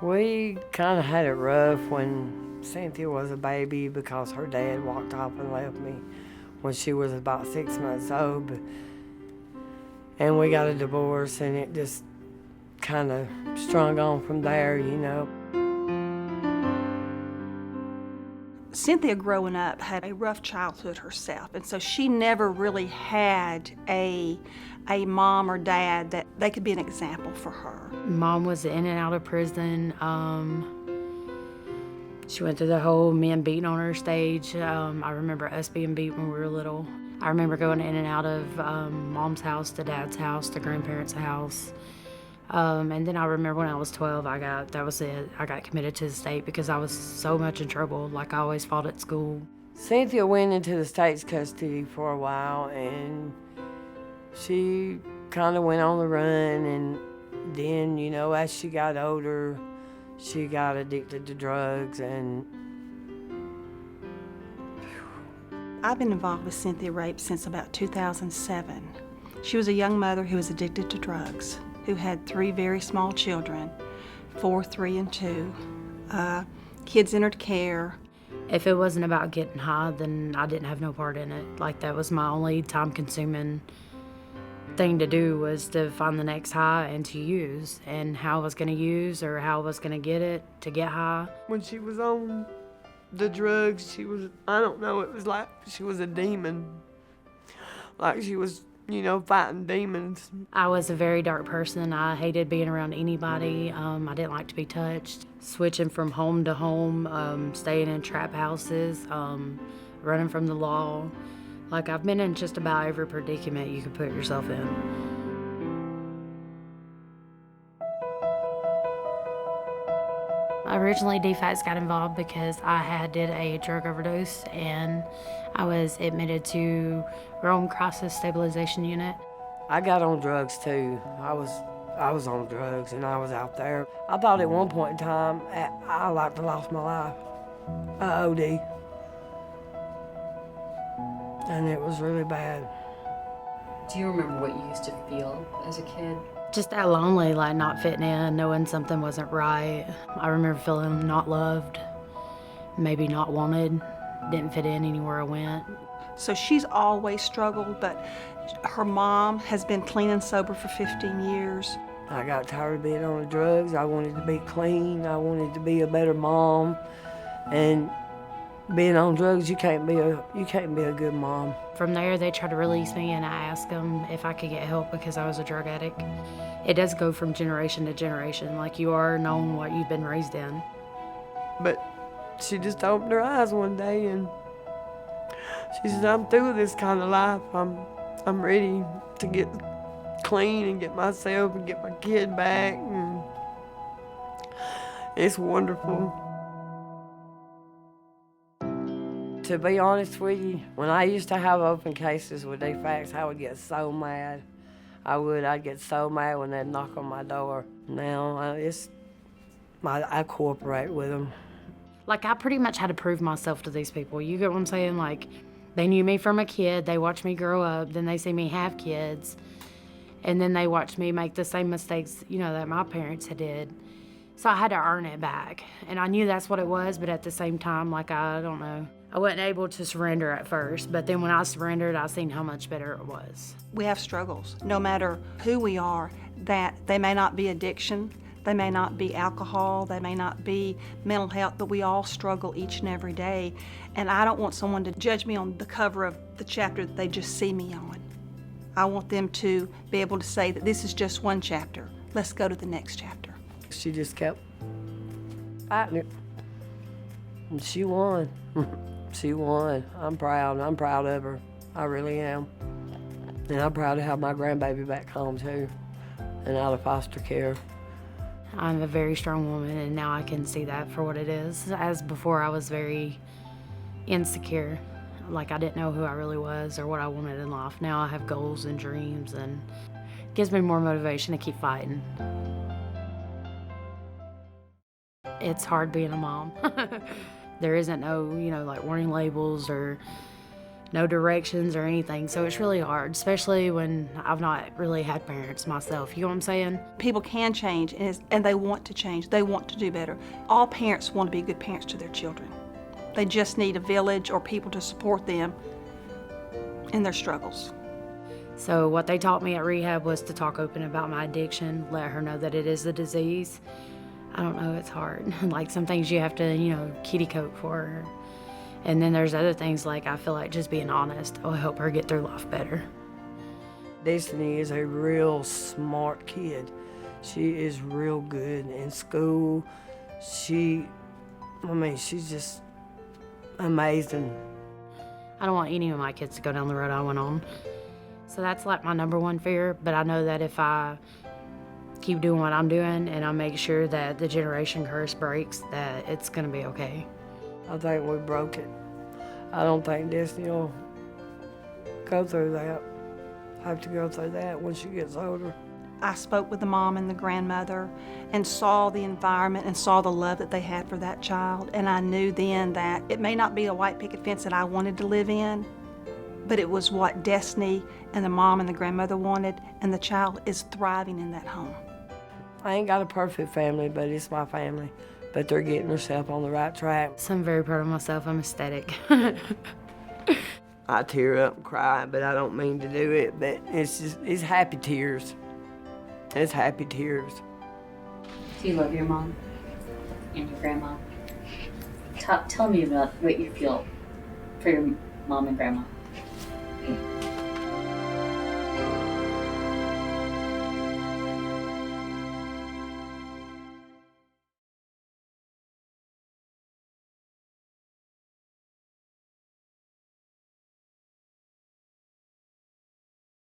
We kind of had it rough when Cynthia was a baby because her dad walked off and left me when she was about 6 months old. And we got a divorce, and it just kind of strung on from there, you know. Cynthia, growing up, had a rough childhood herself, and so she never really had a mom or dad that they could be an example for her. Mom was in and out of prison. She went through the whole men beating on her stage. I remember us being beat when we were little. I remember going in and out of Mom's house to Dad's house to grandparents' house. And then I remember when I was 12, that was it. I got committed to the state because I was so much in trouble. Like, I always fought at school. Cynthia went into the state's custody for a while, and she kind of went on the run. And then, you know, as she got older, she got addicted to drugs. And I've been involved with Cynthia Rape since about 2007. She was a young mother who was addicted to drugs, who had 3 very small children, 4, 3, and 2. Kids entered care. If it wasn't about getting high, then I didn't have no part in it. Like, that was my only time-consuming thing to do, was to find the next high and to use. And how I was going to use or how I was going to get it to get high. when she was on the drugs, she was, I don't know, it was like she was a demon. Like she was, you know, fighting demons. I was a very dark person. I hated being around anybody. I didn't like to be touched. Switching from home to home, staying in trap houses, running from the law. Like, I've been in just about every predicament you could put yourself in. Originally, DFACS got involved because I did a drug overdose, and I was admitted to Rome Crisis Stabilization Unit. I got on drugs too. I was on drugs and I was out there. I thought at one point in time I like to lost my life. I OD. And it was really bad. Do you remember what you used to feel as a kid? Just that lonely, like not fitting in, knowing something wasn't right. I remember feeling not loved, maybe not wanted, didn't fit in anywhere I went. So she's always struggled, but her mom has been clean and sober for 15 years. I got tired of being on the drugs. I wanted to be clean. I wanted to be a better mom. And being on drugs, you can't be a good mom. From there, they tried to release me, and I asked them if I could get help because I was a drug addict. It does go from generation to generation, like you are known what you've been raised in. But she just opened her eyes one day and she said, I'm through with this kind of life. I'm ready to get clean and get myself and get my kid back. And it's wonderful. To be honest with you, when I used to have open cases with DFACS, I would get so mad. I'd get so mad when they'd knock on my door. Now, I cooperate with them. Like, I pretty much had to prove myself to these people. You get what I'm saying? Like, they knew me from a kid, they watched me grow up, then they see me have kids, and then they watched me make the same mistakes, you know, that my parents had did. So I had to earn it back. And I knew that's what it was, but at the same time, like, I don't know. I wasn't able to surrender at first, but then when I surrendered, I seen how much better it was. We have struggles, no matter who we are, that they may not be addiction, they may not be alcohol, they may not be mental health, but we all struggle each and every day. And I don't want someone to judge me on the cover of the chapter that they just see me on. I want them to be able to say that this is just one chapter. Let's go to the next chapter. She just kept fighting it. And she won. She won. I'm proud. I'm proud of her. I really am. And I'm proud to have my grandbaby back home too and out of foster care. I'm a very strong woman, and now I can see that for what it is. As before, I was very insecure. Like, I didn't know who I really was or what I wanted in life. Now I have goals and dreams, and it gives me more motivation to keep fighting. It's hard being a mom. There isn't no, like warning labels or no directions or anything. So it's really hard, especially when I've not really had parents myself. You know what I'm saying? People can change, and they want to change. They want to do better. All parents want to be good parents to their children. They just need a village or people to support them in their struggles. So what they taught me at rehab was to talk open about my addiction, let her know that it is a disease. I don't know, it's hard. Like some things you have to, kitty coat for her. And then there's other things like I feel like just being honest will help her get through life better. Destiny is a real smart kid. She is real good in school. She's just amazing. I don't want any of my kids to go down the road I went on. So that's like my number one fear, but I know that if I keep doing what I'm doing and I make sure that the generation curse breaks, that it's gonna be okay. I think we broke it. I don't think Destiny will go through that. Have to go through that when she gets older. I spoke with the mom and the grandmother and saw the environment and saw the love that they had for that child. And I knew then that it may not be a white picket fence that I wanted to live in, but it was what Destiny and the mom and the grandmother wanted, and the child is thriving in that home. I ain't got a perfect family, but it's my family. But they're getting themselves on the right track. So I'm very proud of myself. I'm ecstatic. I tear up and cry, but I don't mean to do it. But it's happy tears. It's happy tears. Do you love your mom and your grandma? Tell me about what you feel for your mom and grandma.